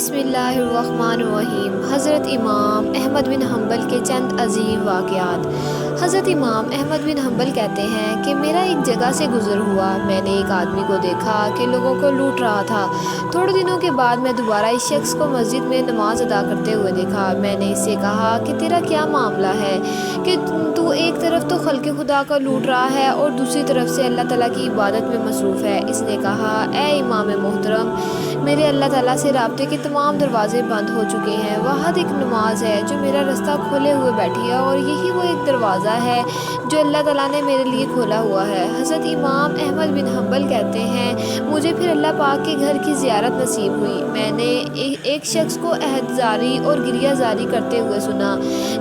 بسم اللہ الرحمن الرحیم۔ حضرت امام احمد بن حنبل کے چند عظیم واقعات۔ حضرت امام احمد بن حنبل کہتے ہیں کہ میرا ایک جگہ سے گزر ہوا، میں نے ایک آدمی کو دیکھا کہ لوگوں کو لوٹ رہا تھا۔ تھوڑے دنوں کے بعد میں دوبارہ اس شخص کو مسجد میں نماز ادا کرتے ہوئے دیکھا۔ میں نے اس سے کہا کہ تیرا کیا معاملہ ہے کہ تو ایک طرف تو خلق خدا کا لوٹ رہا ہے اور دوسری طرف سے اللہ تعالیٰ کی عبادت میں مصروف ہے۔ اس نے کہا، اے امام محترم، میرے اللہ تعالیٰ سے رابطے کے تمام دروازے بند ہو چکے ہیں۔ واحد ایک نماز ہے جو میرا رستہ کھولے ہوئے بیٹھی ہے، اور یہی وہ ایک دروازہ ہے جو اللہ تعالیٰ نے میرے لیے کھولا ہوا ہے۔ حضرت امام احمد بن حنبل کہتے ہیں، مجھے پھر اللہ پاک کے گھر کی زیارت نصیب ہوئی۔ میں نے ایک شخص کو عہد زاری اور گریہ زاری کرتے ہوئے سنا۔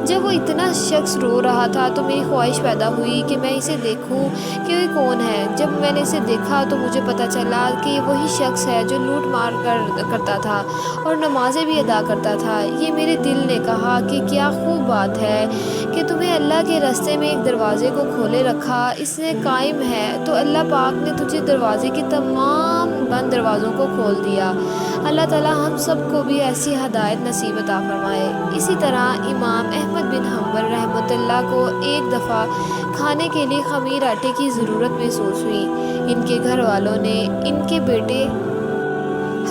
جب وہ اتنا شخص رو رہا تھا تو میری خواہش پیدا ہوئی کہ میں اسے دیکھوں کہ وہ کون ہے۔ جب میں نے اسے دیکھا تو مجھے پتہ چلا کہ یہ وہی شخص ہے جو لوٹ مار کرتا تھا اور نمازیں بھی ادا کرتا تھا۔ یہ میرے دل نے کہا کہ کیا خوب بات ہے کہ تمہیں اللہ کے راستے میں ایک دروازے کو کھولے رکھا، اس نے قائم ہے، تو اللہ پاک نے تجھے دروازے کے تمام بند دروازوں کو کھول دیا۔ اللہ تعالیٰ ہم سب کو بھی ایسی ہدایت نصیب عطا فرمائے۔ اسی طرح امام احمد بن حنبل رحمۃ اللہ کو ایک دفعہ کھانے کے لیے خمیر آٹے کی ضرورت محسوس ہوئی۔ ان کے گھر والوں نے ان کے بیٹے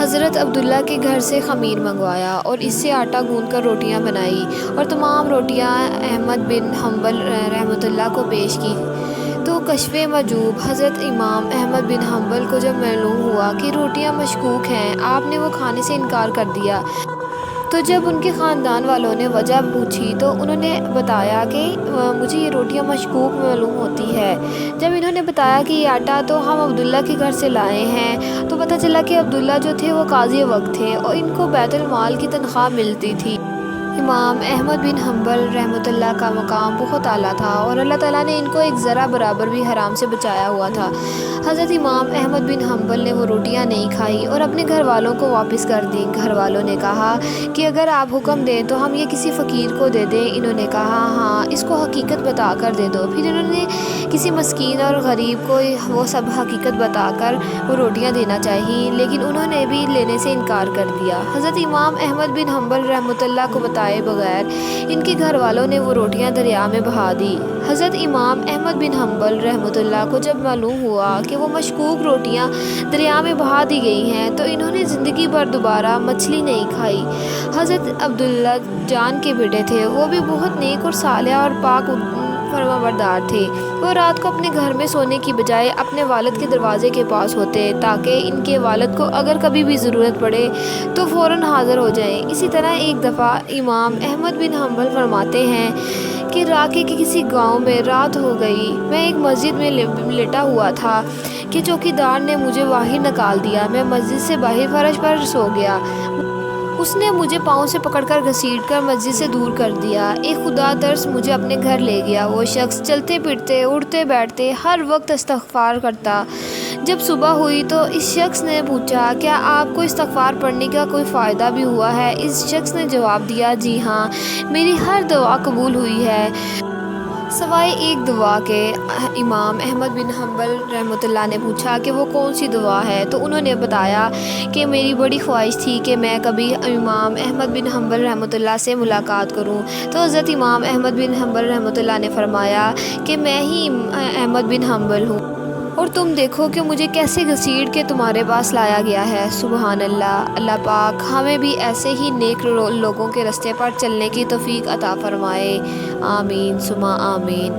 حضرت عبداللہ کے گھر سے خمیر منگوایا اور اس سے آٹا گوندھ کر روٹیاں بنائی اور تمام روٹیاں احمد بن حنبل رحمۃ اللہ کو پیش کی۔ تو کشف محجوب حضرت امام احمد بن حنبل کو جب معلوم ہوا کہ روٹیاں مشکوک ہیں، آپ نے وہ کھانے سے انکار کر دیا۔ تو جب ان کے خاندان والوں نے وجہ پوچھی تو انہوں نے بتایا کہ مجھے یہ روٹیاں مشکوک معلوم ہوتی ہے۔ جب انہوں نے بتایا کہ یہ آٹا تو ہم عبداللہ کے گھر سے لائے ہیں، تو پتہ چلا کہ عبداللہ جو تھے وہ قاضی وقت تھے اور ان کو بیت المال کی تنخواہ ملتی تھی۔ امام احمد بن حنبل رحمۃ اللہ کا مقام بہت اعلیٰ تھا اور اللہ تعالیٰ نے ان کو ایک ذرہ برابر بھی حرام سے بچایا ہوا تھا۔ حضرت امام احمد بن حنبل نے وہ روٹیاں نہیں کھائی اور اپنے گھر والوں کو واپس کر دیں۔ گھر والوں نے کہا کہ اگر آپ حکم دیں تو ہم یہ کسی فقیر کو دے دیں۔ انہوں نے کہا، ہاں، اس کو حقیقت بتا کر دے دو۔ پھر انہوں نے کسی مسکین اور غریب کو وہ سب حقیقت بتا کر وہ روٹیاں دینا چاہییں، لیکن انہوں نے بھی لینے سے انکار کر دیا۔ حضرت امام احمد بن حنبل رحمۃ اللہ کو بتائے بغیر ان کے گھر والوں نے وہ روٹیاں دریا میں بہا دی۔ حضرت امام احمد بن حنبل رحمۃ اللہ کو جب معلوم ہوا کہ وہ مشکوک روٹیاں دریا میں بہا دی گئی ہیں تو انہوں نے زندگی بھر دوبارہ مچھلی نہیں کھائی۔ حضرت عبداللہ جان کے بیٹے تھے، وہ بھی بہت نیک اور صالح اور پاک فرمانبردار تھے۔ وہ رات کو اپنے گھر میں سونے کی بجائے اپنے والد کے دروازے کے پاس ہوتے تاکہ ان کے والد کو اگر کبھی بھی ضرورت پڑے تو فوراً حاضر ہو جائیں۔ اسی طرح ایک دفعہ امام احمد بن حنبل فرماتے ہیں کہ راکے کے کسی گاؤں میں رات ہو گئی، میں ایک مسجد میں لیٹا ہوا تھا کہ چوکیدار نے مجھے باہر نکال دیا۔ میں مسجد سے باہر فرش پر سو گیا۔ اس نے مجھے پاؤں سے پکڑ کر گھسیٹ کر مسجد سے دور کر دیا۔ ایک خدا ترس مجھے اپنے گھر لے گیا۔ وہ شخص چلتے پھرتے، اٹھتے بیٹھتے ہر وقت استغفار کرتا۔ جب صبح ہوئی تو اس شخص نے پوچھا، کیا آپ کو استغفار پڑھنے کا کوئی فائدہ بھی ہوا ہے؟ اس شخص نے جواب دیا، جی ہاں، میری ہر دعا قبول ہوئی ہے سوائے ایک دعا کے۔ امام احمد بن حنبل رحمۃ اللہ نے پوچھا کہ وہ کون سی دعا ہے؟ تو انہوں نے بتایا کہ میری بڑی خواہش تھی کہ میں کبھی امام احمد بن حنبل رحمۃ اللہ سے ملاقات کروں۔ تو حضرت امام احمد بن حنبل رحمۃ اللہ نے فرمایا کہ میں ہی احمد بن حنبل ہوں، اور تم دیکھو کہ مجھے کیسے گھسیٹ کے تمہارے پاس لایا گیا ہے۔ سبحان اللہ۔ اللہ پاک ہمیں بھی ایسے ہی نیک لوگوں کے راستے پر چلنے کی توفیق عطا فرمائے۔ آمین ثم آمین۔